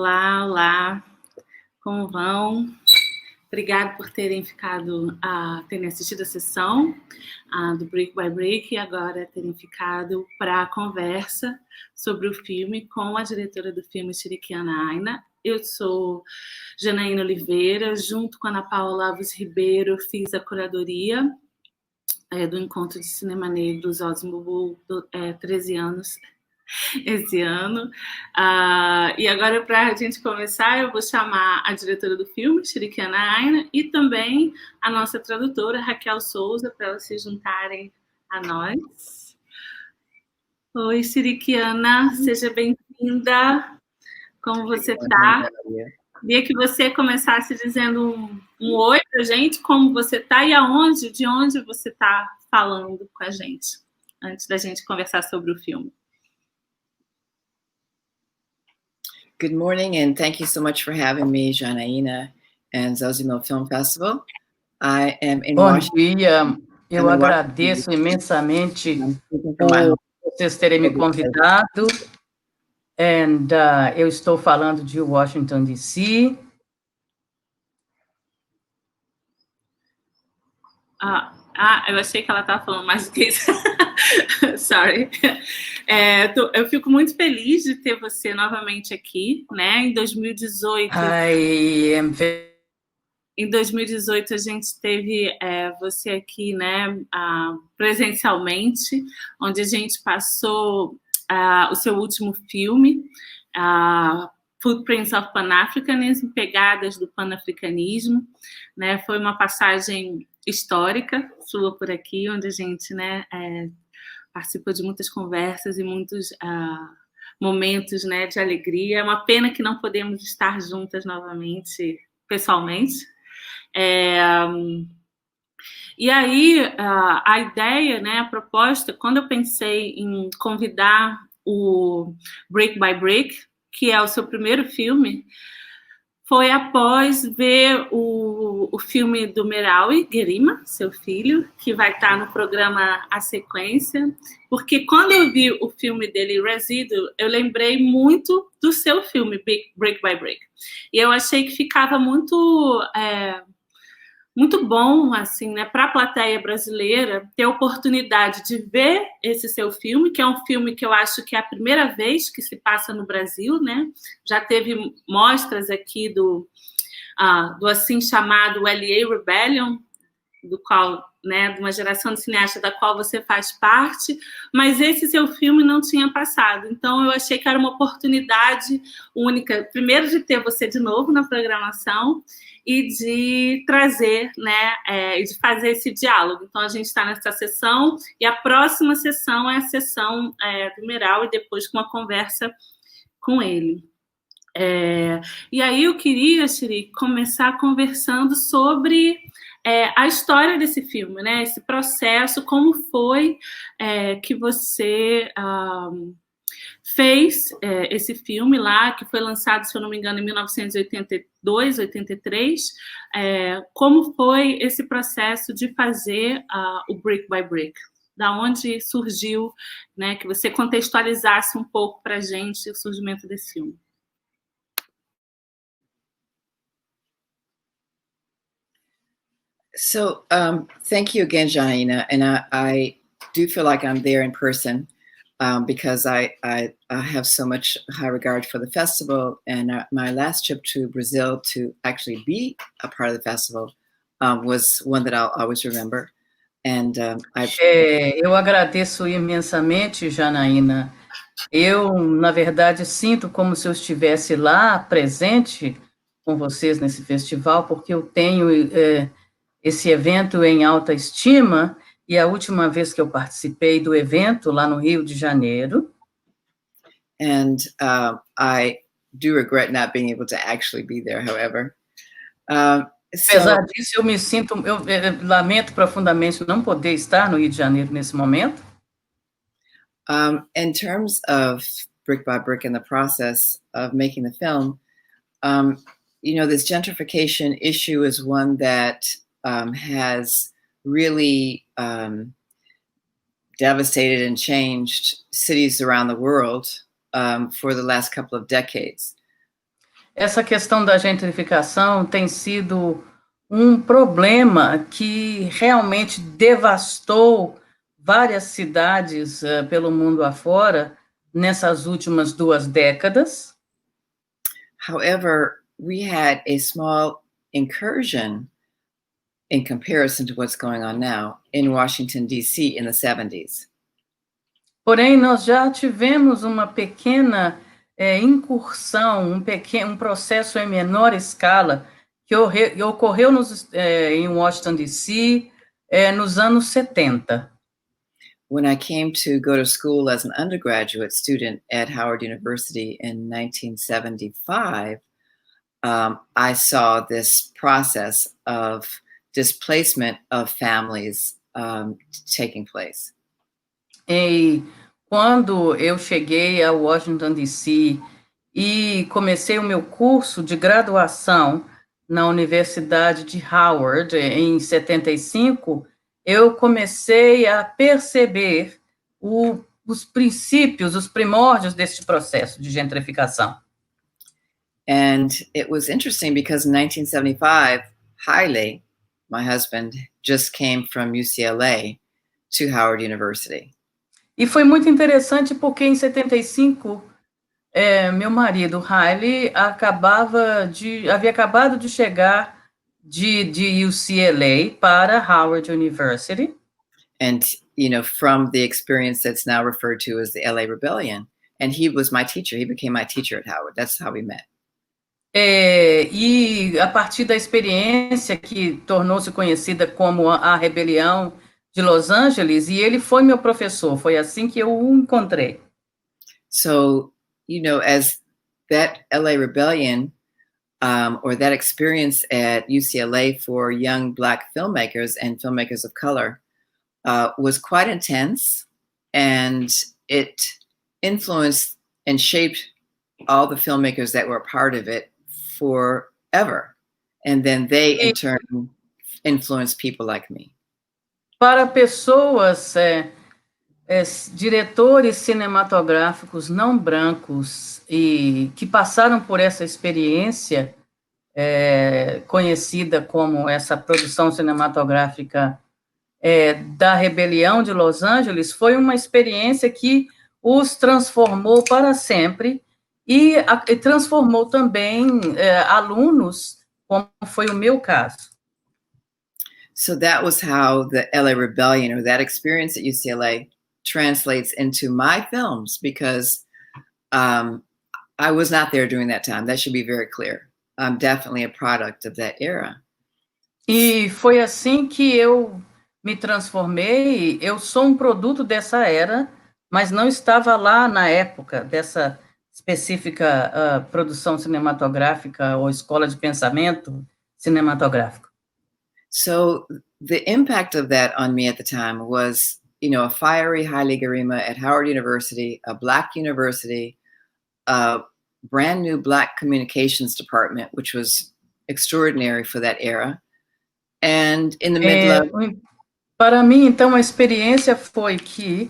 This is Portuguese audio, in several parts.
Olá, olá, como vão? Obrigado por terem terem assistido a sessão do Brick by Brick e agora terem ficado para a conversa sobre o filme com a diretora do filme, Shirikiana Aina. Eu sou Janaína Oliveira, junto com a Ana Paula Alves Ribeiro, fiz a curadoria do Encontro de Cinema Negro Osmo 13 anos esse ano. E agora, para a gente começar, eu vou chamar a diretora do filme, Shirikiana Aina, e também a nossa tradutora, Raquel Souza, para elas se juntarem a nós. Oi, Shirikiana, seja bem-vinda. Como você está? Queria que você começasse dizendo um oi para a gente, como você está e de onde você está falando com a gente, antes da gente conversar sobre o filme. Good morning, and thank you so much for having me, Janaína and Zozimo Film Festival. I am in Washington. Bom dia, eu agradeço imensamente por vocês terem me convidado. Eu estou falando de Washington, D.C. Eu achei que ela estava falando mais do que isso. Sorry. Eu fico muito feliz de ter você novamente aqui, né? Em 2018. Em 2018 a gente teve você aqui, né? Presencialmente, onde a gente passou o seu último filme, Footprints of Pan-Africanism, Pegadas do Panafricanismo, né? Foi uma passagem histórica sua por aqui, onde a gente, né, participou de muitas conversas e muitos momentos, né, de alegria. É uma pena que não podemos estar juntas novamente, pessoalmente. E aí, a ideia, né, a proposta, quando eu pensei em convidar o Brick by Brick, que é o seu primeiro filme, foi após ver o filme do Merawi Gerima, seu filho, que vai estar no programa A Sequência, porque quando eu vi o filme dele, Resíduo, eu lembrei muito do seu filme, Brick by Brick. E eu achei que ficava muito bom, assim, né, para a plateia brasileira ter a oportunidade de ver esse seu filme, que é um filme que eu acho que é a primeira vez que se passa no Brasil, né? Já teve mostras aqui do assim chamado L.A. Rebellion, do qual, né, de uma geração de cineastas da qual você faz parte, mas esse seu filme não tinha passado. Então, eu achei que era uma oportunidade única, primeiro, de ter você de novo na programação e de trazer, né, de fazer esse diálogo. Então, a gente está nessa sessão e a próxima sessão é a sessão do Meral e depois com uma conversa com ele. E aí eu queria, Shiri, começar conversando sobre a história desse filme, né? Esse processo, como foi que você fez esse filme lá, que foi lançado, se eu não me engano, em 1982, 83. Como foi esse processo de fazer o Brick by Brick? Da onde surgiu, né? Que você contextualizasse um pouco para a gente o surgimento desse filme. So thank you again, Janaína. And I do feel like I'm there in person because I have so much high regard for the festival. And my last trip to Brazil to actually be a part of the festival was one that I'll always remember. And eu agradeço imensamente, Janaína. Eu, na verdade, sinto como se eu estivesse lá presente com vocês nesse festival, porque eu tenho esse evento em alta estima, e a última vez que eu participei do evento, lá no Rio de Janeiro. And I do regret not being able to actually be there, however. Apesar disso, eu lamento profundamente não poder estar no Rio de Janeiro nesse momento. In terms of Brick by Brick and the process of making the film, this gentrification issue is one that has really devastated and changed cities around the world for the last couple of decades. essa questão da gentrificação tem sido um problema que realmente devastou várias cidades pelo mundo afora nessas últimas 2 décadas. However, we had a small incursion in comparison to what's going on now in Washington, D.C. in the 70s. Porém, nós já tivemos uma pequena incursão, um processo em menor escala que ocorreu em Washington, D.C., nos anos 70. When I came to go to school as an undergraduate student at Howard University in 1975, I saw this process of displacement of families taking place. E quando eu cheguei a Washington, D.C., e comecei o meu curso de graduação na Universidade de Howard, em 75, eu comecei a perceber os princípios, os primórdios deste processo de gentrificação. And it was interesting because in 1975, Haile, my husband, just came from UCLA to Howard University. E foi muito interessante porque em 75, meu marido, Haile, havia acabado de chegar de UCLA para Howard University. And, you know, from the experience that's now referred to as the LA Rebellion. And he was my teacher. He became my teacher at Howard. That's how we met. E a partir da experiência que tornou-se conhecida como a Rebelião de Los Angeles, e ele foi meu professor, foi assim que eu o encontrei. So, you know, as that LA Rebellion, or that experience at UCLA for young Black filmmakers and filmmakers of color was quite intense, and it influenced and shaped all the filmmakers that were a part of it forever. And then they, in turn, influenced people like me. Para pessoas, diretores cinematográficos não brancos e que passaram por essa experiência conhecida como essa produção cinematográfica da Rebelião de Los Angeles, foi uma experiência que os transformou para sempre e transformou também alunos, como foi o meu caso. So that was how the LA Rebellion, or that experience at UCLA, translates into my films, because I was not there during that time. That should be very clear. I'm definitely a product of that era. E foi assim que eu me transformei. Eu sou um produto dessa era, mas não estava lá na época dessa específica produção cinematográfica ou escola de pensamento cinematográfico. So the impact of that on me at the time was, you know, a fiery Haile Gerima at Howard University, a Black university, a brand new Black communications department, which was extraordinary for that era. And in the middle of... Para mim, então, a experiência foi que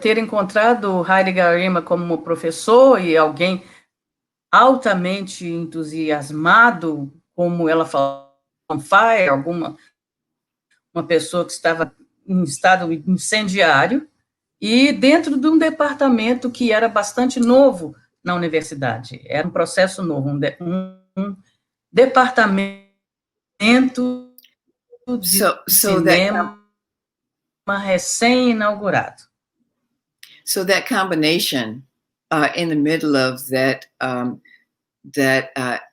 ter encontrado Haile Gerima como professor e alguém altamente entusiasmado, como ela falou, on fire, uma pessoa que estava em estado incendiário, e dentro de um departamento que era bastante novo na universidade. Era um processo novo, um departamento de cinema recém-inaugurado. So that combination in the middle of that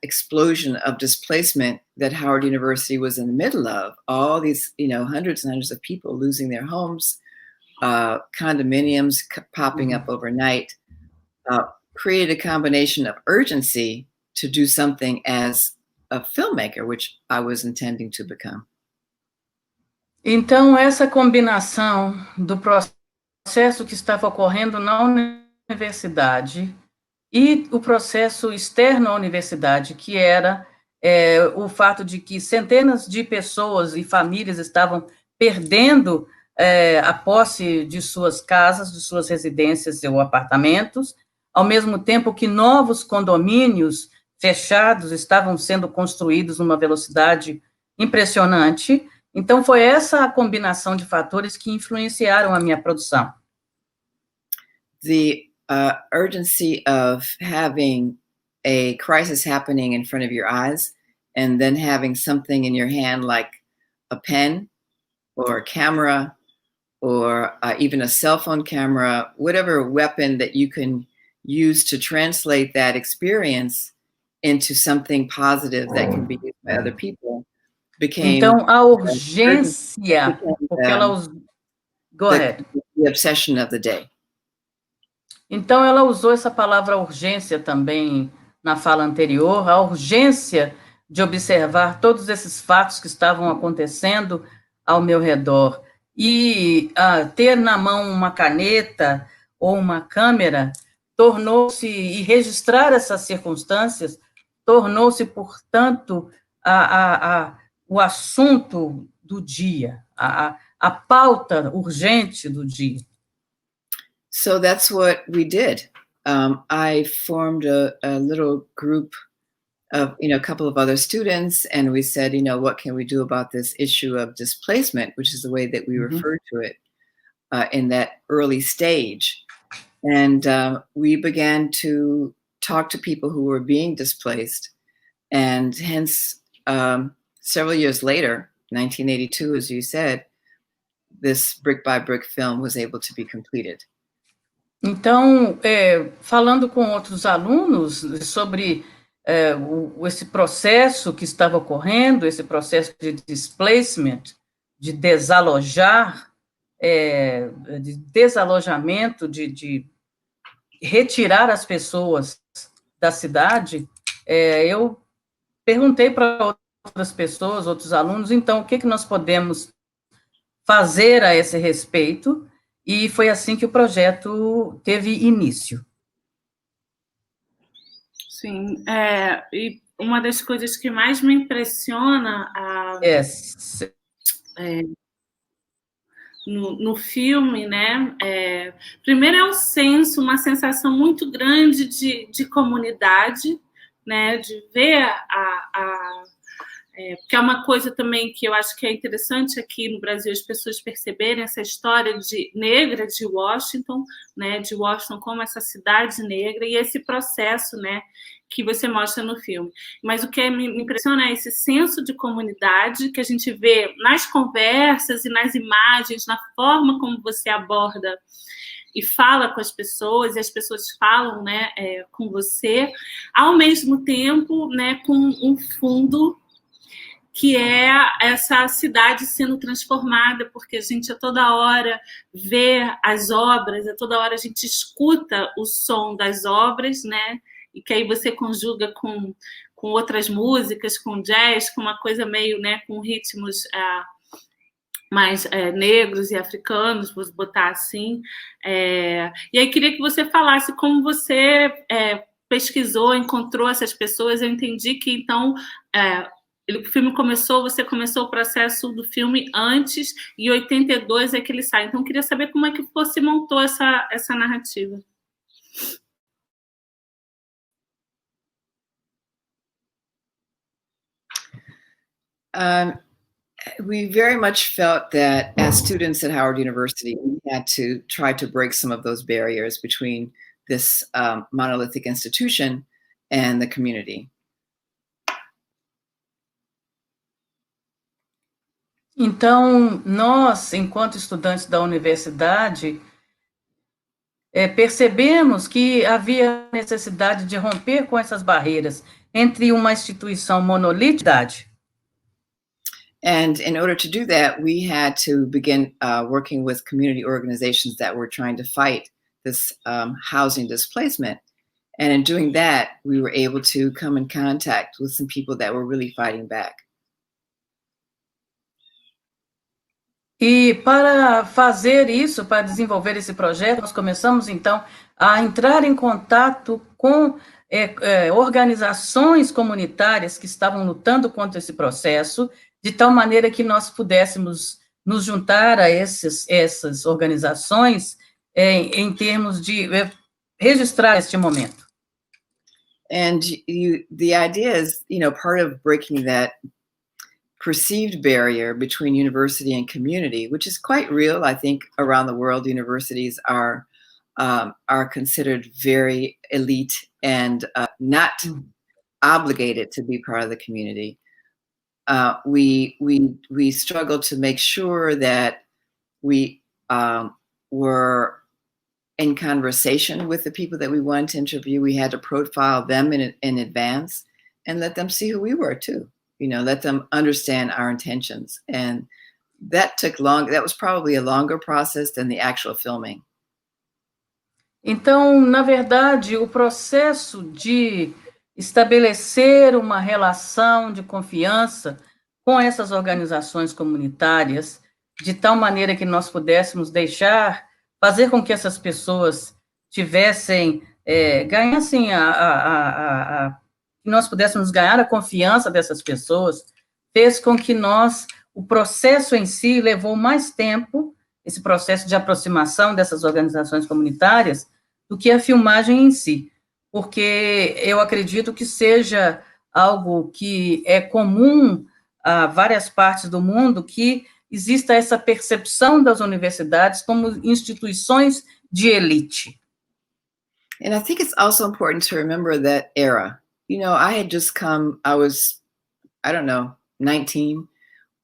explosion of displacement that Howard University was in the middle of, all these, you know, hundreds and hundreds of people losing their homes, condominiums popping up overnight, created a combination of urgency to do something as a filmmaker, which I was intending to become. Então, essa combinação do processo que estava ocorrendo na universidade e o processo externo à universidade, que era o fato de que centenas de pessoas e famílias estavam perdendo a posse de suas casas, de suas residências ou apartamentos, ao mesmo tempo que novos condomínios fechados estavam sendo construídos numa velocidade impressionante. Então, foi essa a combinação de fatores que influenciaram a minha produção. The urgency of having a crisis happening in front of your eyes and then having something in your hand like a pen or a camera or even a cell phone camera, whatever weapon that you can use to translate that experience into something positive that can be used by other people became... Então, a urgência, porque ela... Go ahead. The obsession of the day. Então, ela usou essa palavra urgência também na fala anterior, a urgência de observar todos esses fatos que estavam acontecendo ao meu redor. E ter na mão uma caneta ou uma câmera tornou-se, e registrar essas circunstâncias, tornou-se, portanto, o assunto do dia, a pauta urgente do dia. So that's what we did. I formed a little group of, a couple of other students, and we said, what can we do about this issue of displacement, which is the way that we referred to it in that early stage. And we began to talk to people who were being displaced. And hence, several years later, 1982, as you said, this brick by brick film was able to be completed. Então, falando com outros alunos sobre esse processo que estava ocorrendo, esse processo de displacement, de desalojar, de desalojamento, de retirar as pessoas da cidade, eu perguntei para outras pessoas, outros alunos, então, o que nós podemos fazer a esse respeito? E foi assim que o projeto teve início. Sim, e uma das coisas que mais me impressiona no filme, né, primeiro é um senso, uma sensação muito grande de comunidade, né, de ver porque é uma coisa também que eu acho que é interessante aqui no Brasil as pessoas perceberem essa história negra de Washington, né, de Washington como essa cidade negra e esse processo, né, que você mostra no filme. Mas o que me impressiona é esse senso de comunidade que a gente vê nas conversas e nas imagens, na forma como você aborda e fala com as pessoas, e as pessoas falam, né, com você, ao mesmo tempo, né, com um fundo que é essa cidade sendo transformada, porque a gente a toda hora vê as obras, a toda hora a gente escuta o som das obras, né? E que aí você conjuga com outras músicas, com jazz, com uma coisa meio, né, com ritmos mais negros e africanos, vou botar assim. E aí queria que você falasse como você pesquisou, encontrou essas pessoas. Eu entendi que, então... o filme você começou o processo do filme antes, e em 82 é que ele sai. Então, eu queria saber como é que você montou essa narrativa. We very much felt that as students at Howard University, we had to try to break some of those barriers between this monolithic institution and the community. Então, nós, enquanto estudantes da universidade, percebemos que havia necessidade de romper com essas barreiras entre uma instituição monolítica. And in order to do that, we had to begin working with community organizations that were trying to fight this housing displacement. And in doing that, we were able to come in contact with some people that were really fighting back. E para fazer isso, para desenvolver esse projeto, nós começamos, então, a entrar em contato com organizações comunitárias que estavam lutando contra esse processo, de tal maneira que nós pudéssemos nos juntar a essas organizações em termos de registrar este momento. And the idea is, part of breaking that perceived barrier between university and community, which is quite real. I think around the world, universities are considered very elite and not obligated to be part of the community. We struggle to make sure that we were in conversation with the people that we wanted to interview. We had to profile them in advance and let them see who we were too. Let them understand our intentions. And that took long. That was probably a longer process than the actual filming. Então, na verdade, o processo de estabelecer uma relação de confiança com essas organizações comunitárias, de tal maneira que nós pudéssemos fazer com que essas pessoas ganhassem que nós pudéssemos ganhar a confiança dessas pessoas, fez com que o processo em si levou mais tempo, esse processo de aproximação dessas organizações comunitárias, do que a filmagem em si, porque eu acredito que seja algo que é comum a várias partes do mundo, que exista essa percepção das universidades como instituições de elite. And I think it's also important to remember that era. I had just come, I was, 19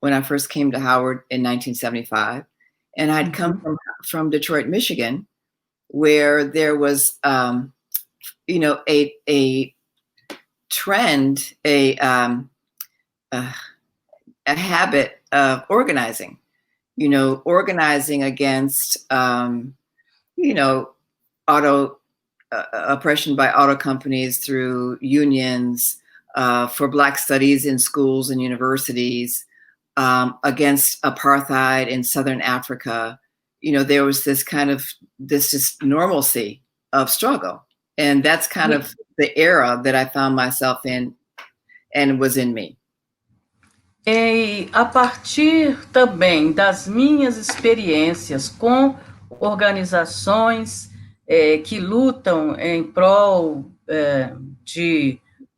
when I first came to Howard in 1975. And I'd come from Detroit, Michigan, where there was, a trend, a habit of organizing, organizing against, oppression by auto companies through unions, for Black studies in schools and universities, against apartheid in Southern Africa. There was this kind of just normalcy of struggle. And that's kind of the era that I found myself in and was in me. E a partir também das minhas experiências com organizações que lutam em prol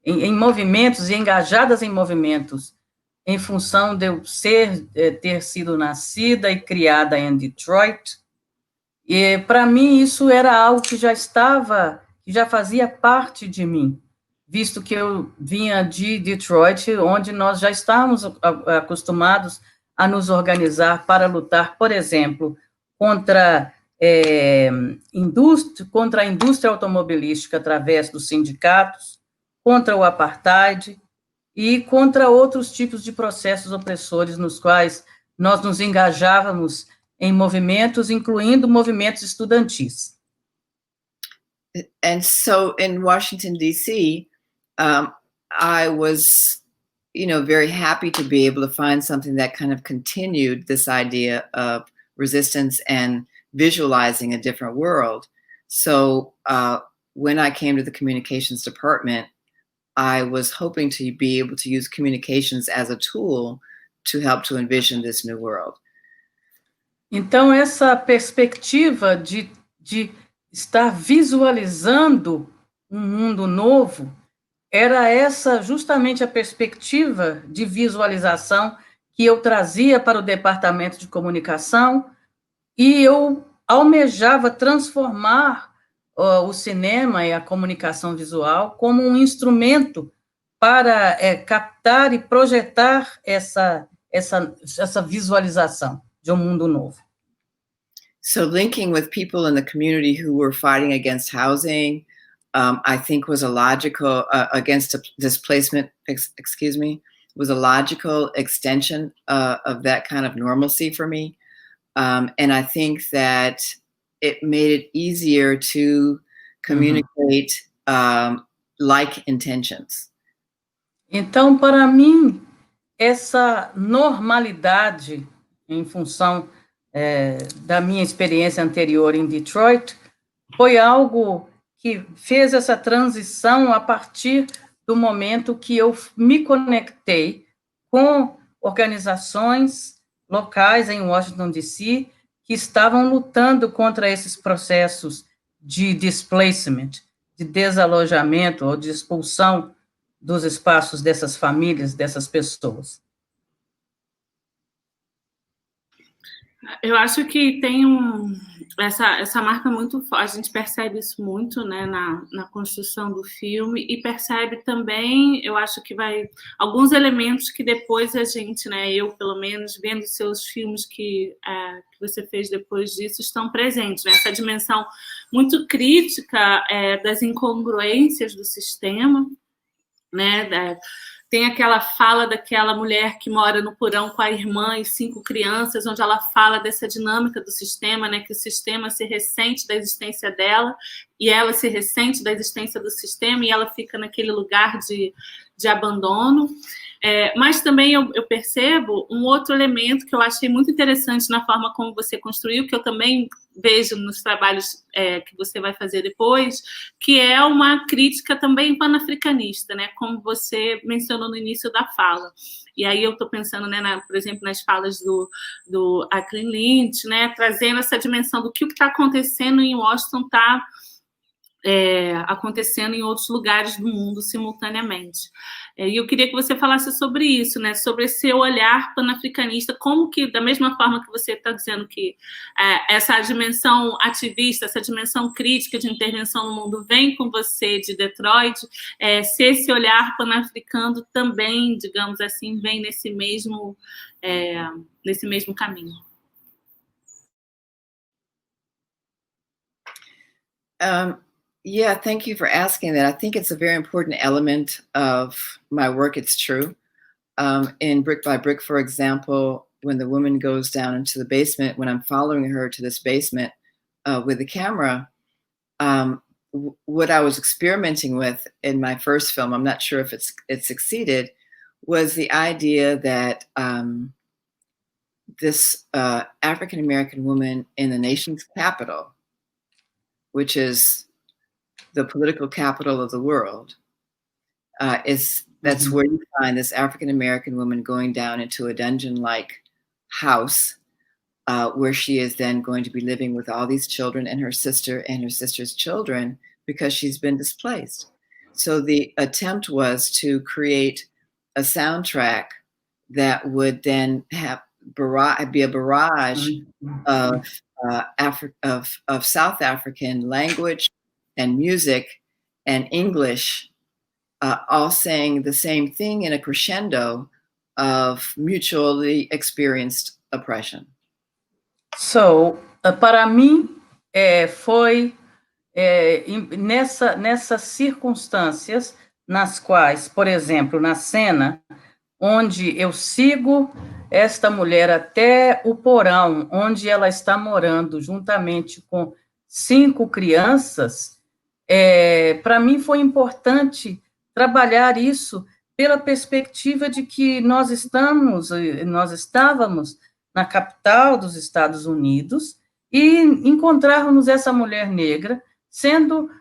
em movimentos e engajadas em movimentos, em função de eu ter sido nascida e criada em Detroit, e para mim isso era algo que já fazia parte de mim, visto que eu vinha de Detroit, onde nós já estávamos acostumados a nos organizar para lutar, por exemplo, contra a indústria automobilística através dos sindicatos, contra o apartheid e contra outros tipos de processos opressores nos quais nós nos engajávamos em movimentos, incluindo movimentos estudantis. And so in Washington, D.C., I was, very happy to be able to find something that kind of continued this idea of resistance and visualizing a different world. So when I came to the communications department, I was hoping to be able to use communications as a tool to help to envision this new world. Então, essa perspectiva de estar visualizando um mundo novo, era essa justamente a perspectiva de visualização que eu trazia para o departamento de comunicação, e eu almejava transformar o cinema e a comunicação visual como um instrumento para captar e projetar essa visualização de um mundo novo. So linking with people in the community who were fighting against housing, I think was a logical, against displacement, was a logical extension of that kind of normalcy for me. And I think that it made it easier to communicate like intentions. Então, para mim, essa normalidade, em função da minha experiência anterior em Detroit, foi algo que fez essa transição a partir do momento que eu me conectei com organizações locais em Washington, D.C., que estavam lutando contra esses processos de displacement, de desalojamento ou de expulsão dos espaços dessas famílias, dessas pessoas? Eu acho que tem essa marca muito forte, a gente percebe isso muito, né, na construção do filme, e percebe também, eu acho que alguns elementos que depois a gente, né, eu pelo menos, vendo seus filmes que você fez depois disso, estão presentes, né, essa dimensão muito crítica das incongruências do sistema, né, tem aquela fala daquela mulher que mora no porão com a irmã e 5 crianças, onde ela fala dessa dinâmica do sistema, né, que o sistema se ressente da existência dela e ela se ressente da existência do sistema e ela fica naquele lugar de abandono. Mas também eu percebo um outro elemento que eu achei muito interessante na forma como você construiu, que eu também vejo nos trabalhos que você vai fazer depois, que é uma crítica também panafricanista, né? Como você mencionou no início da fala. E aí eu estou pensando, né, por exemplo, nas falas do Acklin Lynch, né, trazendo essa dimensão do que o que está acontecendo em Washington está acontecendo em outros lugares do mundo simultaneamente. E eu queria que você falasse sobre isso, né? Sobre esse olhar panafricanista, como que, da mesma forma que você está dizendo que essa dimensão ativista, essa dimensão crítica de intervenção no mundo vem com você de Detroit, se esse olhar panafricano também, digamos assim, vem nesse mesmo caminho. Yeah, thank you for asking that. I think it's a very important element of my work. It's true. In Brick by Brick, for example, when the woman goes down into the basement, when I'm following her to this basement with the camera, what I was experimenting with in my first film, I'm not sure if it succeeded, was the idea that this African-American woman in the nation's capital, which is the political capital of the world, that's where you find this African-American woman going down into a dungeon-like house where she is then going to be living with all these children and her sister and her sister's children because she's been displaced. So the attempt was to create a soundtrack that would then be a barrage of South African language and music and English, all saying the same thing in a crescendo of mutually experienced oppression. So, para mim, foi nessas circunstâncias nas quais, por exemplo, na cena onde eu sigo esta mulher até o porão, onde ela está morando juntamente com 5 crianças, para mim foi importante trabalhar isso pela perspectiva de que nós estávamos na capital dos Estados Unidos e encontrarmos essa mulher negra sendo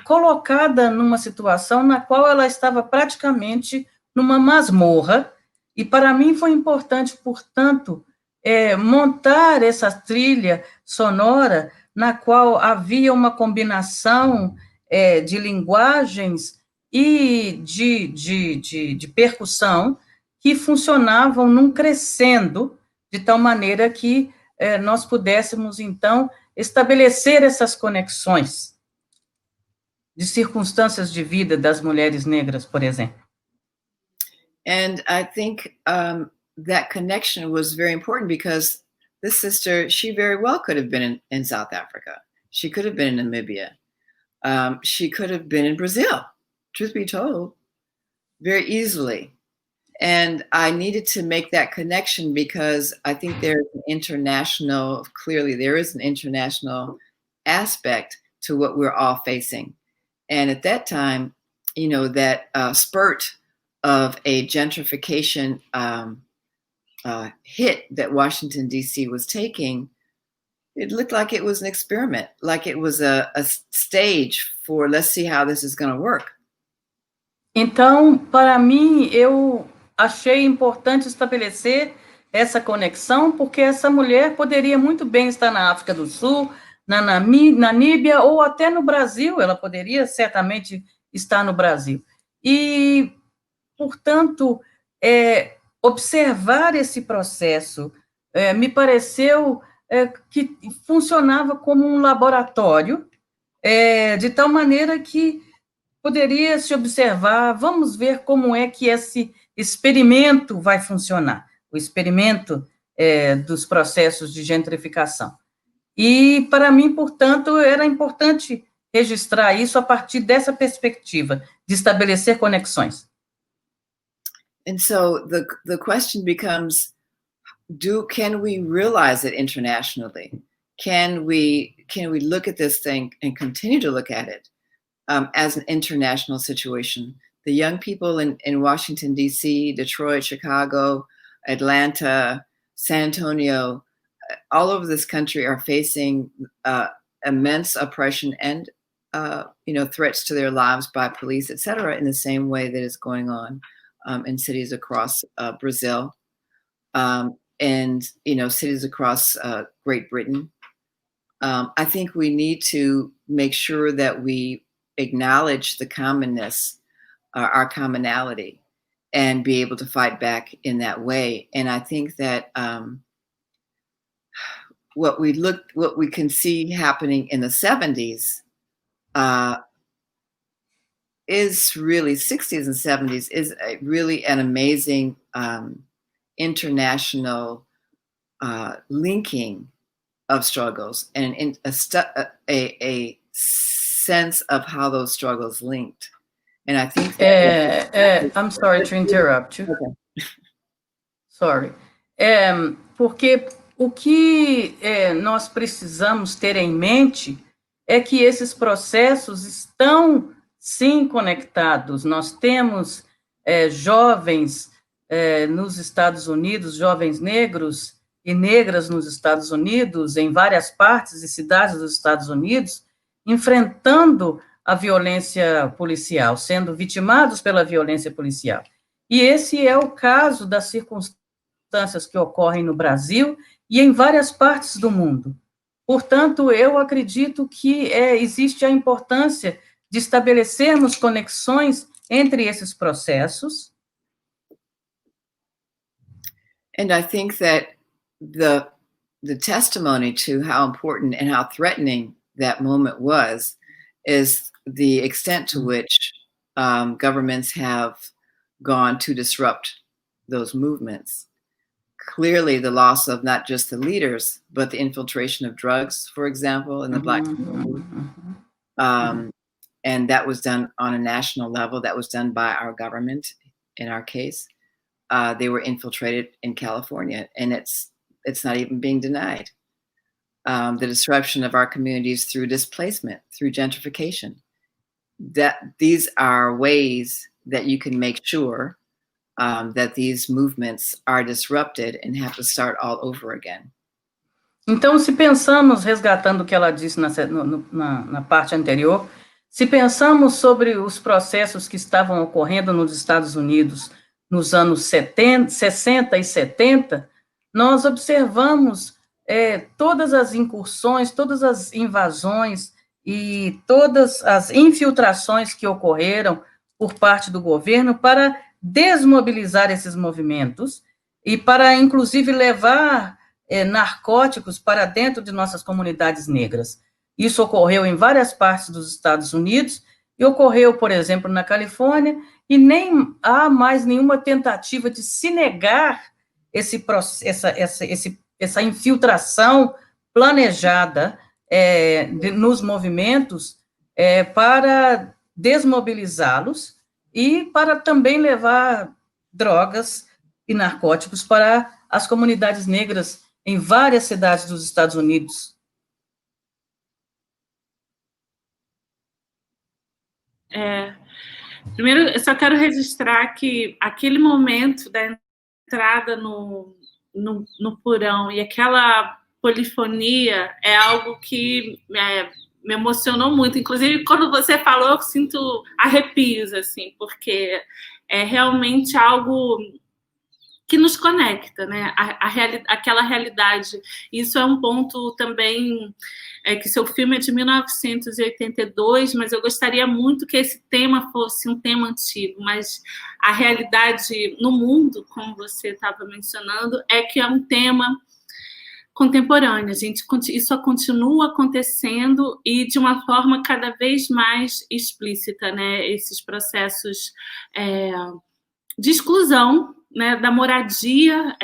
colocada numa situação na qual ela estava praticamente numa masmorra, e para mim foi importante, portanto, montar essa trilha sonora na qual havia uma combinação de linguagens e de percussão que funcionavam num crescendo, de tal maneira que nós pudéssemos, então, estabelecer essas conexões de circunstâncias de vida das mulheres negras, por exemplo. And I think that connection was very important because this sister, she very well could have been in South Africa. She could have been in Namibia. She could have been in Brazil, truth be told, very easily. And I needed to make that connection because I think there is an international aspect to what we're all facing. And at that time, that spurt of a gentrification hit that Washington, D.C. was taking, it looked like it was an experiment, like it was a stage for, let's see how this is going to work. Então, para mim, eu achei importante estabelecer essa conexão, porque essa mulher poderia muito bem estar na África do Sul, na Namíbia ou até no Brasil, ela poderia certamente estar no Brasil. E, portanto, observar esse processo me pareceu que funcionava como um laboratório, de tal maneira que poderia se observar, vamos ver como é que esse experimento vai funcionar, o experimento dos processos de gentrificação. E, para mim, portanto, era importante registrar isso a partir dessa perspectiva, de estabelecer conexões. And so the question becomes, can we realize it internationally? Can we look at this thing and continue to look at it as an international situation? The young people in Washington, D.C., Detroit, Chicago, Atlanta, San Antonio, all over this country are facing immense oppression and threats to their lives by police, etc., in the same way that is going on in cities across Brazil, and cities across Great Britain. I think we need to make sure that we acknowledge the commonness, our commonality, and be able to fight back in that way. And I think that what we can see happening in the 70s is really 60s and 70s is really an amazing international linking of struggles and a sense of how those struggles linked. And I think I'm sorry to interrupt you. Okay. Sorry. Porque o que nós precisamos ter em mente é que esses processos estão, sim, conectados. Nós temos jovens nos Estados Unidos, jovens negros e negras nos Estados Unidos, em várias partes e cidades dos Estados Unidos, enfrentando a violência policial, sendo vitimados pela violência policial. E esse é o caso das circunstâncias que ocorrem no Brasil e em várias partes do mundo. Portanto, eu acredito que existe a importância de estabelecermos conexões entre esses processos. And I think that the testimony to how important and how threatening that moment was is the extent to which governments have gone to disrupt those movements. Clearly, the loss of not just the leaders, but the infiltration of drugs, for example, in the Black community. And that was done on a national level. That was done by our government, in our case. They were infiltrated in California, and it's not even being denied. The disruption of our communities through displacement, through gentrification. That these are ways that you can make sure that these movements are disrupted and have to start all over again. Então, se pensamos, resgatando o que ela disse na parte anterior, se pensamos sobre os processos que estavam ocorrendo nos Estados Unidos nos anos 60 e 70, nós observamos todas as incursões, todas as invasões e todas as infiltrações que ocorreram por parte do governo para desmobilizar esses movimentos e para, inclusive, levar narcóticos para dentro de nossas comunidades negras. Isso ocorreu em várias partes dos Estados Unidos e ocorreu, por exemplo, na Califórnia, e nem há mais nenhuma tentativa de se negar essa infiltração planejada nos movimentos para desmobilizá-los e para também levar drogas e narcóticos para as comunidades negras em várias cidades dos Estados Unidos. Primeiro, eu só quero registrar que aquele momento da entrada no porão e aquela polifonia é algo que me emocionou muito. Inclusive, quando você falou, eu sinto arrepios, assim, porque é realmente algo que nos conecta, né? Aquela realidade. Isso é um ponto também, que seu filme é de 1982, mas eu gostaria muito que esse tema fosse um tema antigo, mas a realidade no mundo, como você estava mencionando, é que é um tema contemporâneo. Isso continua acontecendo e de uma forma cada vez mais explícita, né? Esses processos de exclusão, né, da moradia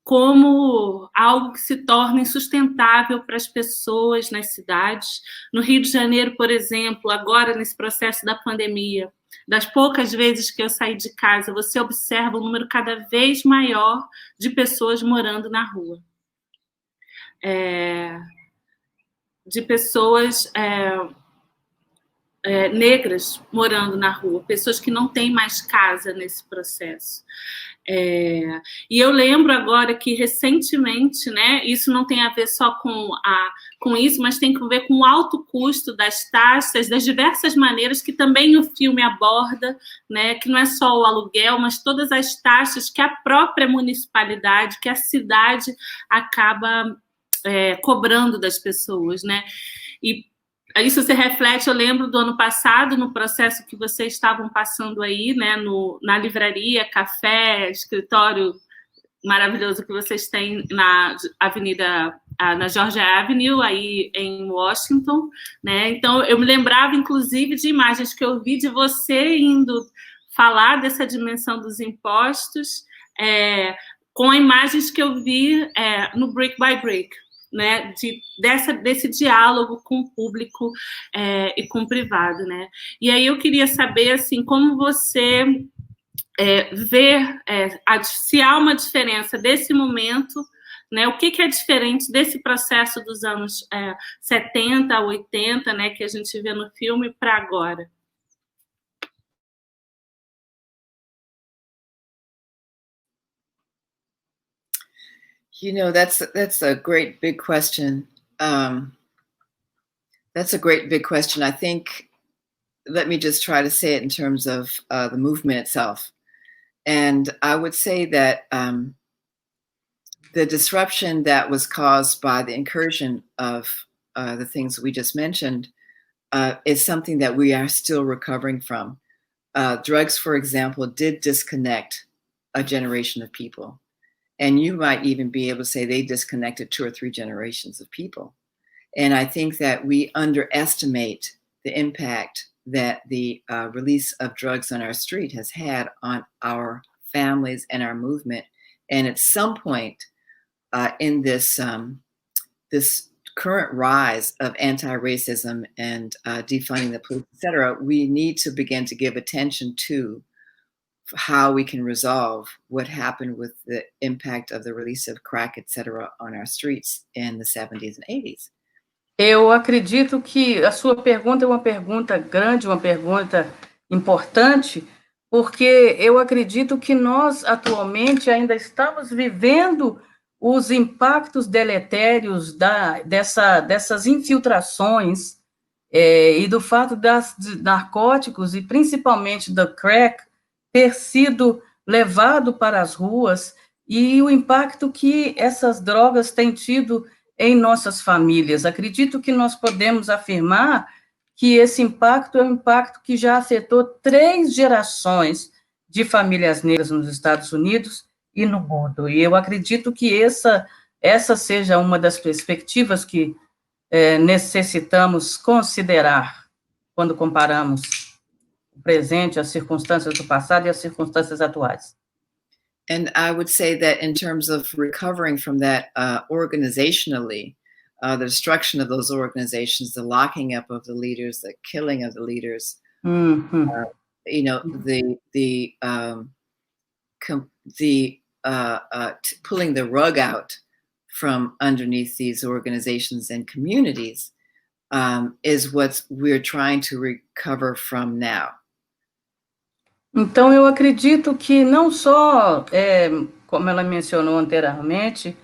como algo que se torna insustentável para as pessoas nas cidades. No Rio de Janeiro, por exemplo, agora nesse processo da pandemia, das poucas vezes que eu saí de casa, você observa um número cada vez maior de pessoas morando na rua. De pessoas negras morando na rua, pessoas que não têm mais casa nesse processo. E eu lembro agora que recentemente, né, isso não tem a ver só com isso, mas tem a ver com o alto custo das taxas, das diversas maneiras que também o filme aborda, né, que não é só o aluguel, mas todas as taxas que a própria municipalidade, que a cidade acaba cobrando das pessoas, né? E isso se reflete, eu lembro do ano passado, no processo que vocês estavam passando aí, né, na livraria, café, escritório maravilhoso que vocês têm na Avenida, na Georgia Avenue, aí em Washington, né? Então, eu me lembrava, inclusive, de imagens que eu vi de você indo falar dessa dimensão dos impostos, com imagens que eu vi no Brick by Brick, né, desse diálogo com o público e com o privado, né? E aí eu queria saber, assim, como você vê se há uma diferença desse momento, né? O que é diferente desse processo dos anos 70, 80, né, que a gente vê no filme, para agora? You know, that's a great big question. That's a great big question. I think, let me just try to say it in terms of the movement itself. And I would say that the disruption that was caused by the incursion of the things we just mentioned is something that we are still recovering from. Drugs, for example, did disconnect a generation of people. And you might even be able to say they disconnected 2 or 3 generations of people. And I think that we underestimate the impact that the release of drugs on our street has had on our families and our movement. And at some point in this current rise of anti-racism and defunding the police, et cetera, we need to begin to give attention to how we can resolve what happened with the impact of the release of crack, et cetera, on our streets in the 70s and 80s. Eu acredito que a sua pergunta é uma pergunta grande, uma pergunta importante, porque eu acredito que nós, atualmente, ainda estamos vivendo os impactos deletérios dessas infiltrações e do fato de narcóticos, e principalmente do crack, ter sido levado para as ruas, e o impacto que essas drogas têm tido em nossas famílias. Acredito que nós podemos afirmar que esse impacto é um impacto que já afetou 3 gerações de famílias negras nos Estados Unidos e no mundo. E eu acredito que essa seja uma das perspectivas que necessitamos considerar quando comparamos o presente, as circunstâncias do passado e as circunstâncias atuais. And I would say that in terms of recovering from that organizationally, the destruction of those organizations, the locking up of the leaders, the killing of the leaders, you know, pulling the rug out from underneath these organizations and communities is what we're trying to recover from now. Então, eu acredito que não só, como ela mencionou anteriormente,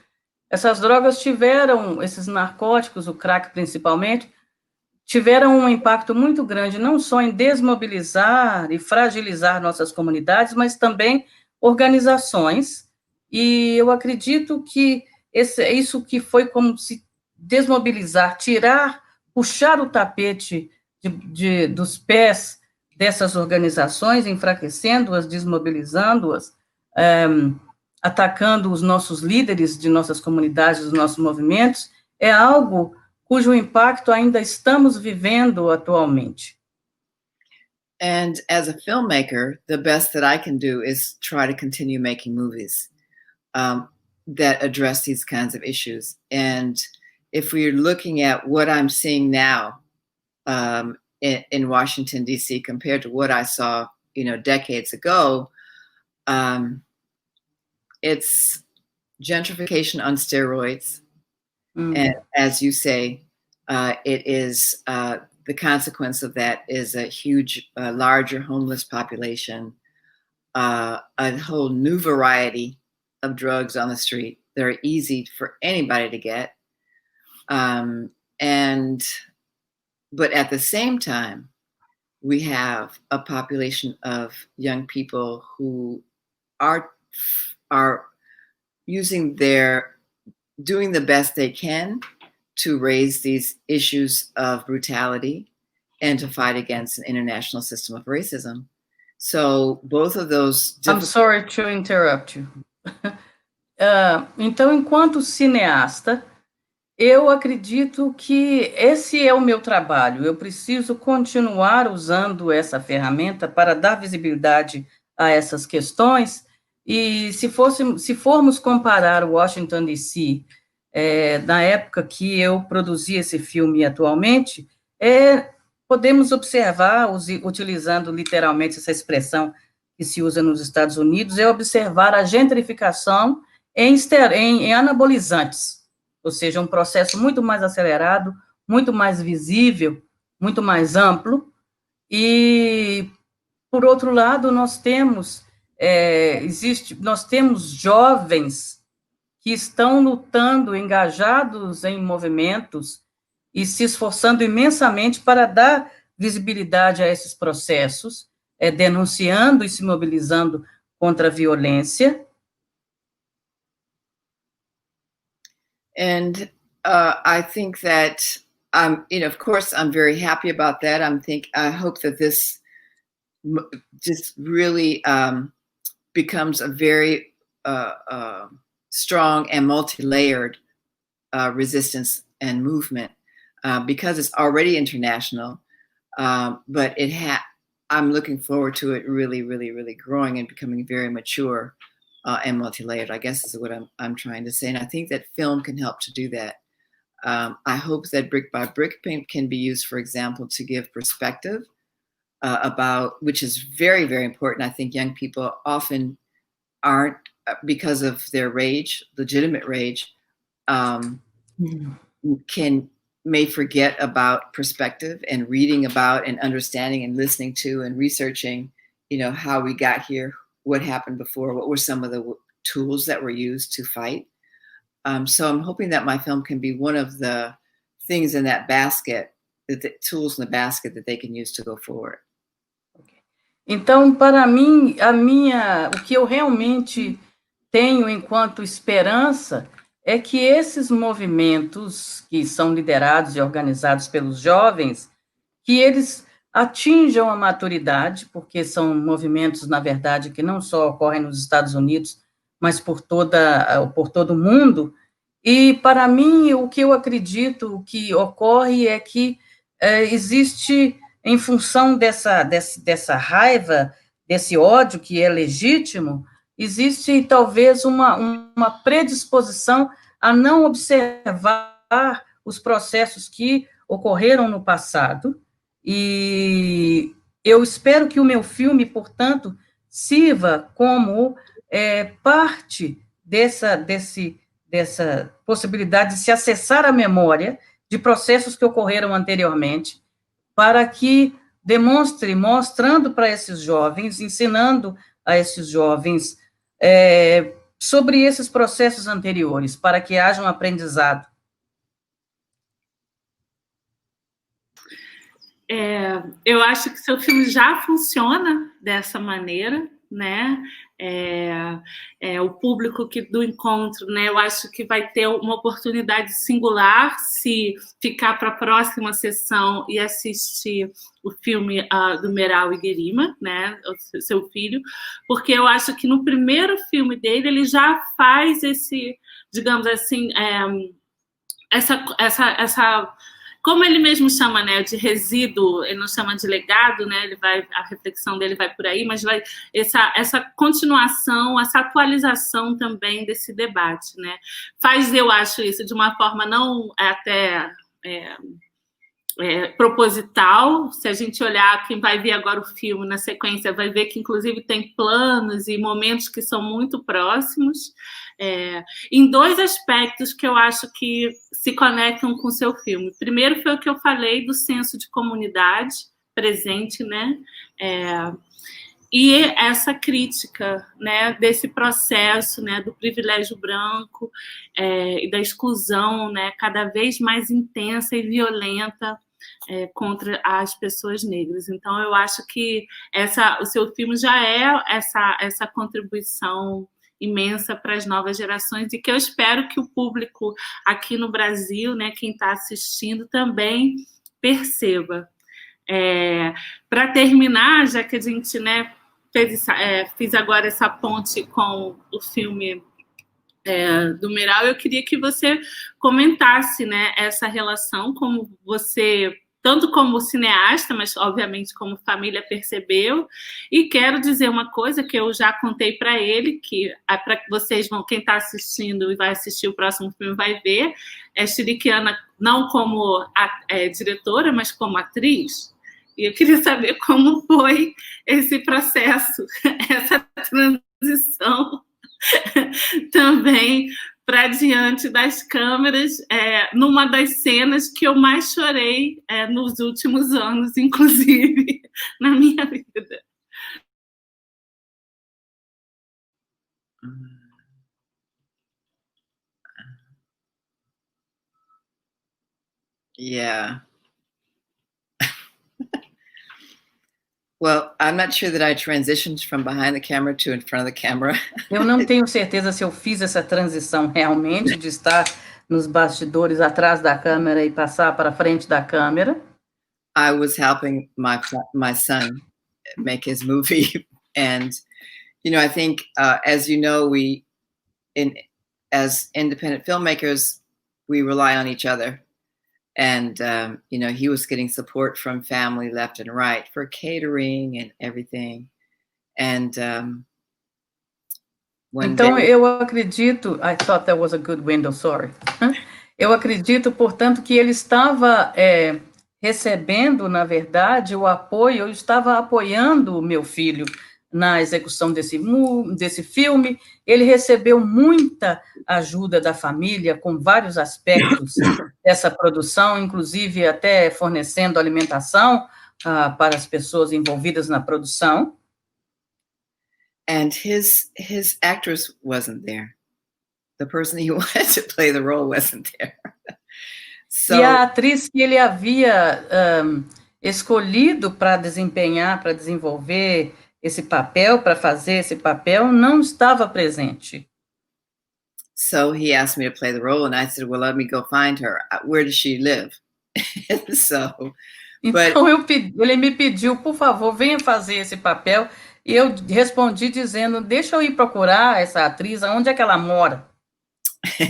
essas drogas tiveram, esses narcóticos, o crack principalmente, tiveram um impacto muito grande, não só em desmobilizar e fragilizar nossas comunidades, mas também organizações E eu acredito que isso que foi como se desmobilizar, tirar, puxar o tapete dos pés dessas organizações, enfraquecendo-as, desmobilizando-as, atacando os nossos líderes de nossas comunidades, dos nossos movimentos, é algo cujo impacto ainda estamos vivendo atualmente. And as a filmmaker, the best that I can do is try to continue making movies that address these kinds of issues. And if we're looking at what I'm seeing now in Washington, D.C., compared to what I saw, decades ago, it's gentrification on steroids. And as you say, it is the consequence of that is a huge, larger homeless population, a whole new variety of drugs on the street that are easy for anybody to get. But at the same time, we have a population of young people who are doing the best they can to raise these issues of brutality and to fight against an international system of racism. So both of those... I'm sorry to interrupt you. Então, enquanto cineasta, eu acredito que esse é o meu trabalho. Eu preciso continuar usando essa ferramenta para dar visibilidade a essas questões. E se formos comparar o Washington, D.C., na época que eu produzi esse filme atualmente, podemos observar, utilizando literalmente essa expressão que se usa nos Estados Unidos, é observar a gentrificação em anabolizantes, ou seja, um processo muito mais acelerado, muito mais visível, muito mais amplo. E, por outro lado, nós temos jovens que estão lutando, engajados em movimentos e se esforçando imensamente para dar visibilidade a esses processos, denunciando e se mobilizando contra a violência. And I think that of course, I'm very happy about that. I hope that this just really becomes a very strong and multi-layered resistance and movement because it's already international. But I'm looking forward to it really, really, really growing and becoming very mature and multi-layered, I guess is what I'm trying to say. And I think that film can help to do that. I hope that Brick by Brick can be used, for example, to give perspective about, which is very, very important. I think young people often aren't, because of their rage, legitimate rage, may forget about perspective and reading about and understanding and listening to and researching, how we got here, what happened before, what were some of the tools that were used to fight. So I'm hoping that my film can be one of the things in that basket, the tools in the basket that they can use to go forward. Então, para mim, o que eu realmente tenho enquanto esperança é que esses movimentos que são liderados e organizados pelos jovens, que eles atinjam a maturidade, porque são movimentos, na verdade, que não só ocorrem nos Estados Unidos, mas por todo o mundo. E, para mim, o que eu acredito que ocorre é que existe, em função dessa raiva, desse ódio que é legítimo, existe talvez uma predisposição a não observar os processos que ocorreram no passado. E eu espero que o meu filme, portanto, sirva como parte dessa possibilidade de se acessar a memória de processos que ocorreram anteriormente, para que demonstre, mostrando para esses jovens, ensinando a esses jovens sobre esses processos anteriores, para que haja um aprendizado. Eu acho que seu filme já funciona dessa maneira, né? O público do encontro, né? Eu acho que vai ter uma oportunidade singular se ficar para a próxima sessão e assistir o filme do Meral e Guerima, né? O seu filho, porque eu acho que no primeiro filme dele ele já faz esse, digamos assim, essa como ele mesmo chama, né, de resíduo, ele não chama de legado, né, a reflexão dele vai por aí, mas vai essa continuação, essa atualização também desse debate, né, eu acho isso de uma forma não até proposital. Se a gente olhar, quem vai ver agora o filme na sequência vai ver que inclusive tem planos e momentos que são muito próximos, em dois aspectos que eu acho que se conectam com o seu filme. Primeiro foi o que eu falei do senso de comunidade presente, né? E essa crítica, né, desse processo, né, do privilégio branco e da exclusão, né, cada vez mais intensa e violenta contra as pessoas negras. Então, eu acho que o seu filme já é essa contribuição imensa para as novas gerações e que eu espero que o público aqui no Brasil, né, quem está assistindo, também perceba. Para terminar, já que a gente, né, fiz agora essa ponte com o filme do Meral, eu queria que você comentasse, né, essa relação, como você, tanto como cineasta, mas obviamente como família, percebeu. E quero dizer uma coisa que eu já contei para ele, que para vocês quem está assistindo e vai assistir o próximo filme vai ver, Chiriquiana não como diretora, mas como atriz. E eu queria saber como foi esse processo, essa transição também para diante das câmeras, numa das cenas que eu mais chorei nos últimos anos, inclusive, na minha vida. Yeah. Well, I'm not sure that I transitioned from behind the camera to in front of the camera. Eu não tenho certeza se eu fiz essa transição realmente de estar nos bastidores atrás da câmera e passar para frente da câmera. I was helping my son make his movie, and I think, as you know, as independent filmmakers, we rely on each other. And, he was getting support from family left and right for catering and everything. And então, eu acredito... I thought that was a good window, sorry. Eu acredito, portanto, que ele estava recebendo, na verdade, o apoio, eu estava apoiando o meu filho na execução desse filme. Ele recebeu muita ajuda da família com vários aspectos dessa produção, inclusive até fornecendo alimentação para as pessoas envolvidas na produção. And his actress wasn't there. The person he wanted to play the role wasn't there. So, e a atriz que ele havia escolhido para desempenhar, para desenvolver esse papel, para fazer esse papel, não estava presente. So he asked me to play the role, and I said, well, let me go find her. Where does she live? Então, ele me pediu, por favor, venha fazer esse papel, e eu respondi dizendo, deixa eu ir procurar essa atriz, onde é que ela mora?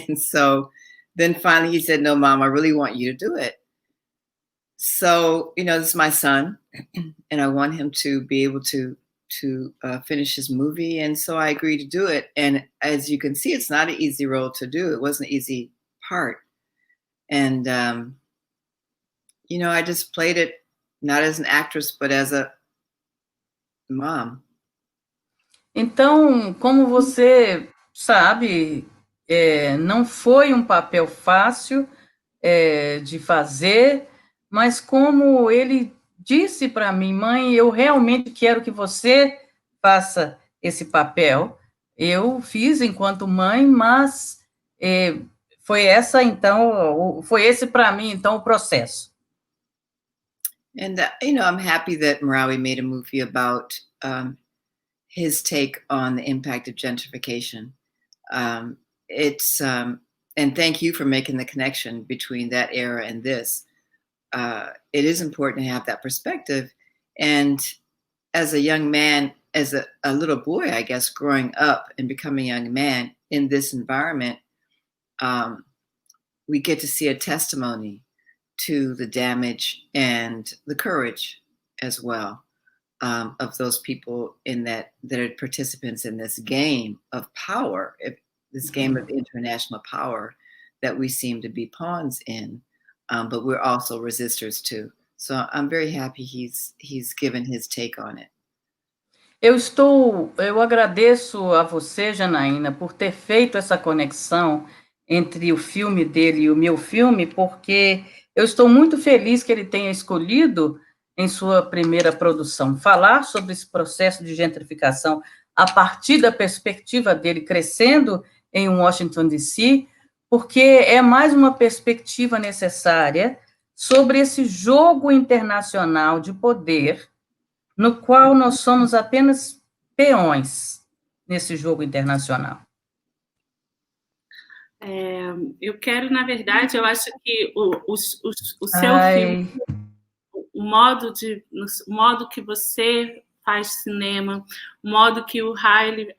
And so then finally he said, no, Mom, I really want you to do it. So, this is my son, and I want him to be able to finish his movie. And so I agreed to do it. And as you can see, it's not an easy role to do. It wasn't an easy part. And, I just played it not as an actress, but as a mom. Então, como você sabe, não foi um papel fácil de fazer, mas como ele disse para mim, mãe, eu realmente quero que você faça esse papel. Eu fiz enquanto mãe, mas foi esse para mim, então, o processo. And, I'm happy that Marawi made a movie about his take on the impact of gentrification. And thank you for making the connection between that era and this. It is important to have that perspective. And as a young man, as a little boy, I guess, growing up and becoming a young man in this environment, we get to see a testimony to the damage and the courage as well of those people that are participants in this game of power, this game of international power that we seem to be pawns in, but we're also resistors too. So I'm very happy he's given his take on it. Eu agradeço a você, Janaína, por ter feito essa conexão entre o filme dele e o meu filme, porque eu estou muito feliz que ele tenha escolhido, em sua primeira produção, falar sobre esse processo de gentrificação a partir da perspectiva dele crescendo em Washington, D.C., porque é mais uma perspectiva necessária sobre esse jogo internacional de poder, no qual nós somos apenas peões nesse jogo internacional. Eu quero, na verdade, eu acho que o seu filme, o modo que você faz cinema, o modo que o Haile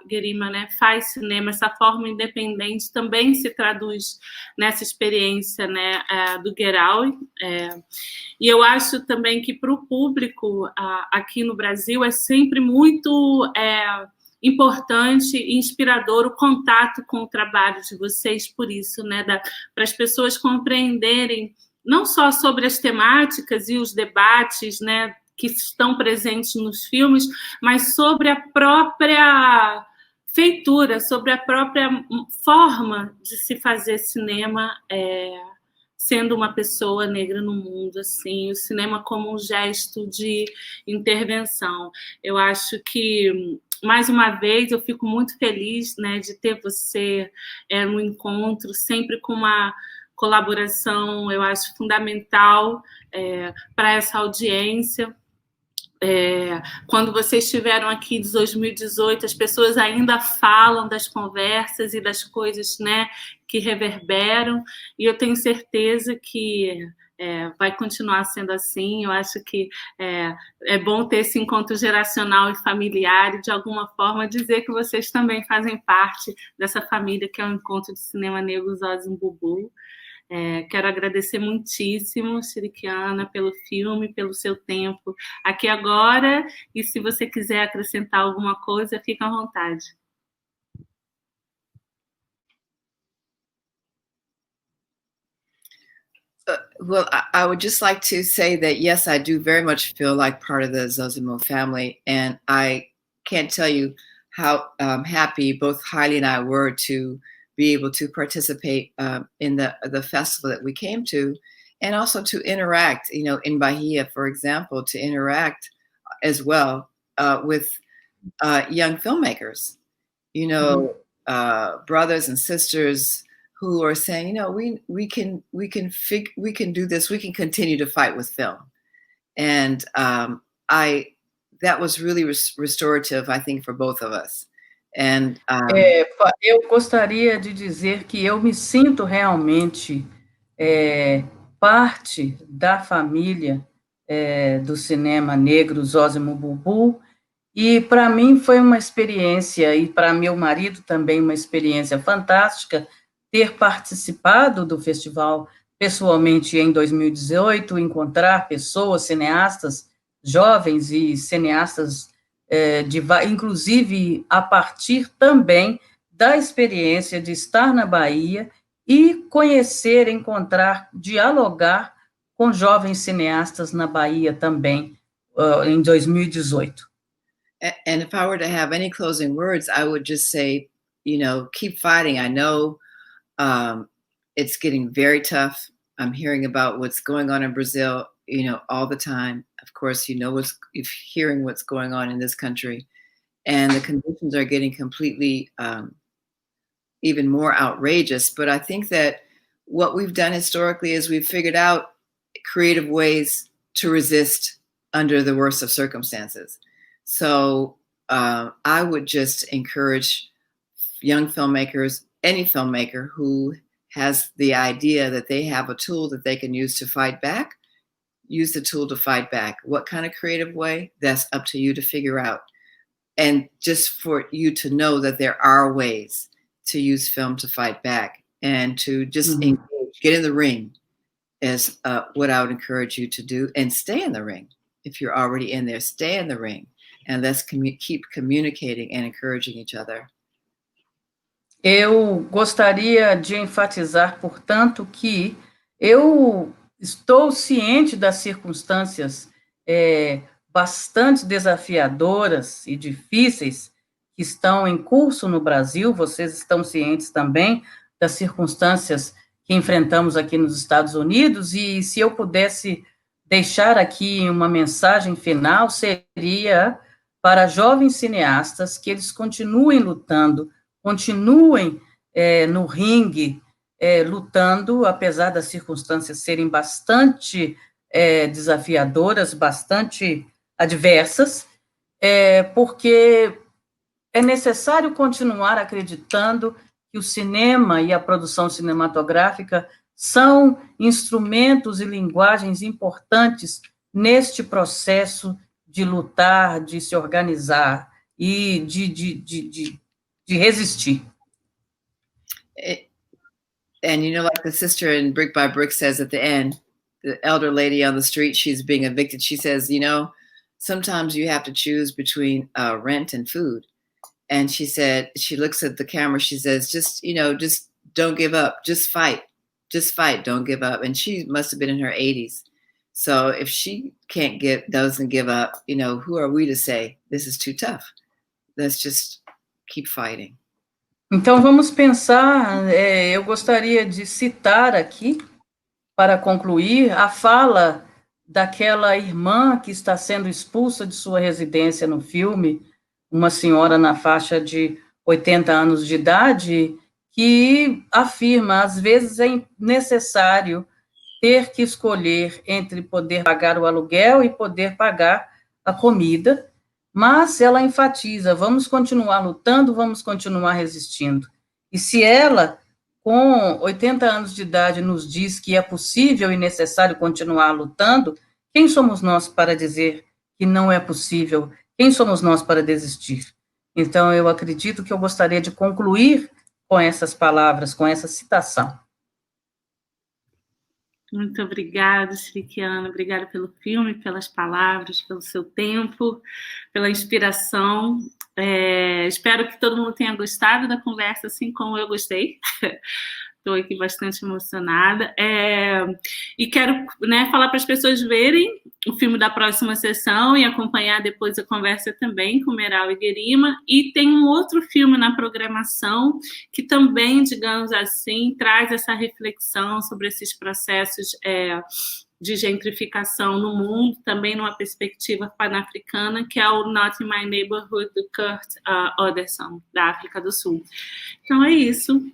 Gerima, né, faz cinema, essa forma independente também se traduz nessa experiência, né, do Get Out. E eu acho também que para o público aqui no Brasil é sempre muito importante e inspirador o contato com o trabalho de vocês, por isso, né, para as pessoas compreenderem não só sobre as temáticas e os debates, né, que estão presentes nos filmes, mas sobre a própria feitura, sobre a própria forma de se fazer cinema, sendo uma pessoa negra no mundo, assim, o cinema como um gesto de intervenção. Eu acho que, mais uma vez, eu fico muito feliz, né, de ter você no encontro, sempre com uma colaboração, eu acho, fundamental para essa audiência. Quando vocês estiveram aqui em 2018, as pessoas ainda falam das conversas e das coisas, né, que reverberam, e eu tenho certeza que vai continuar sendo assim. Eu acho que é bom ter esse encontro geracional e familiar e, de alguma forma, dizer que vocês também fazem parte dessa família que é o Encontro de Cinema Negro Zózimo Mbubu. Quero agradecer muitíssimo, Chiriquiana, pelo filme, pelo seu tempo aqui agora, e se você quiser acrescentar alguma coisa, fica à vontade. Well, I would just like to say that, yes, I do very much feel like part of the Zózimo family, and I can't tell you how happy both Haile and I were to be able to participate in the festival that we came to, and also to interact, you know, in Bahia, for example, to interact as well with young filmmakers, you know, brothers and sisters who are saying, you know, we can do this, we can continue to fight with film, and that was really restorative, I think, for both of us. And, eu gostaria de dizer que eu me sinto realmente parte da família do cinema negro Zózimo Mbubu, e para mim foi uma experiência, e para meu marido também uma experiência fantástica, ter participado do festival pessoalmente em 2018, encontrar pessoas, cineastas jovens e cineastas inclusive a partir também da experiência de estar na Bahia e conhecer, encontrar, dialogar com jovens cineastas na Bahia também, em 2018. And if I were to have any closing words, I would just say, you know, keep fighting. I know it's getting very tough. I'm hearing about what's going on in Brazil, you know, all the time. Of course, you know, hearing what's going on in this country, and the conditions are getting completely even more outrageous. But I think that what we've done historically is we've figured out creative ways to resist under the worst of circumstances. So I would just encourage young filmmakers, any filmmaker who has the idea that they have a tool that they can use to fight back, use the tool to fight back. What kind of creative way? That's up to you to figure out. And just for you to know that there are ways to use film to fight back and to just engage, get in the ring is what I would encourage you to do, and stay in the ring. If you're already in there, stay in the ring, and let's keep communicating and encouraging each other. Eu gostaria de enfatizar, portanto, que eu estou ciente das circunstâncias bastante desafiadoras e difíceis que estão em curso no Brasil. Vocês estão cientes também das circunstâncias que enfrentamos aqui nos Estados Unidos, e se eu pudesse deixar aqui uma mensagem final, seria para jovens cineastas que eles continuem lutando, continuem no ringue, lutando, apesar das circunstâncias serem bastante desafiadoras, bastante adversas, porque é necessário continuar acreditando que o cinema e a produção cinematográfica são instrumentos e linguagens importantes neste processo de lutar, de se organizar e de resistir. And you know, like the sister in Brick by Brick says at the end, the elder lady on the street, she's being evicted. She says, you know, sometimes you have to choose between rent and food. And she said, she looks at the camera, she says, just don't give up, just fight, don't give up. And she must have been in her 80s. So if she doesn't give up, you know, who are we to say this is too tough? Let's just keep fighting. Então, vamos pensar, eu gostaria de citar aqui, para concluir, a fala daquela irmã que está sendo expulsa de sua residência no filme, uma senhora na faixa de 80 anos de idade, que afirma, às vezes é necessário ter que escolher entre poder pagar o aluguel e poder pagar a comida, mas ela enfatiza, vamos continuar lutando, vamos continuar resistindo. E se ela, com 80 anos de idade, nos diz que é possível e necessário continuar lutando, quem somos nós para dizer que não é possível? Quem somos nós para desistir? Então, eu acredito que eu gostaria de concluir com essas palavras, com essa citação. Muito obrigada, Shirikiana. Obrigada pelo filme, pelas palavras, pelo seu tempo, pela inspiração. Espero que todo mundo tenha gostado da conversa, assim como eu gostei. Estou aqui bastante emocionada. E quero falar para as pessoas verem o filme da próxima sessão e acompanhar depois a conversa também com Meral e Guerima. E tem um outro filme na programação que também, digamos assim, traz essa reflexão sobre esses processos de gentrificação no mundo, também numa perspectiva pan-africana, que é o Not in My Neighborhood, do Kurt Anderson, da África do Sul. Então é isso.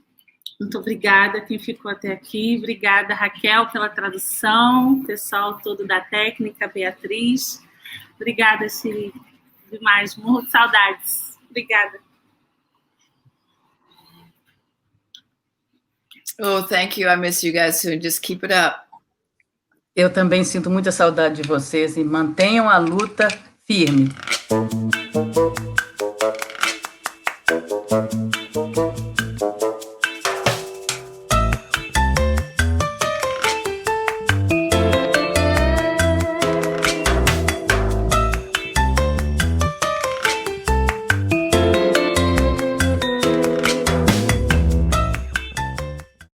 Muito obrigada quem ficou até aqui. Obrigada, Raquel, pela tradução, pessoal todo da técnica, Beatriz. Obrigada, Shiri. Demais, muito saudades. Obrigada. Oh, thank you. I miss you guys too. Just keep it up. Eu também sinto muita saudade de vocês e mantenham a luta firme.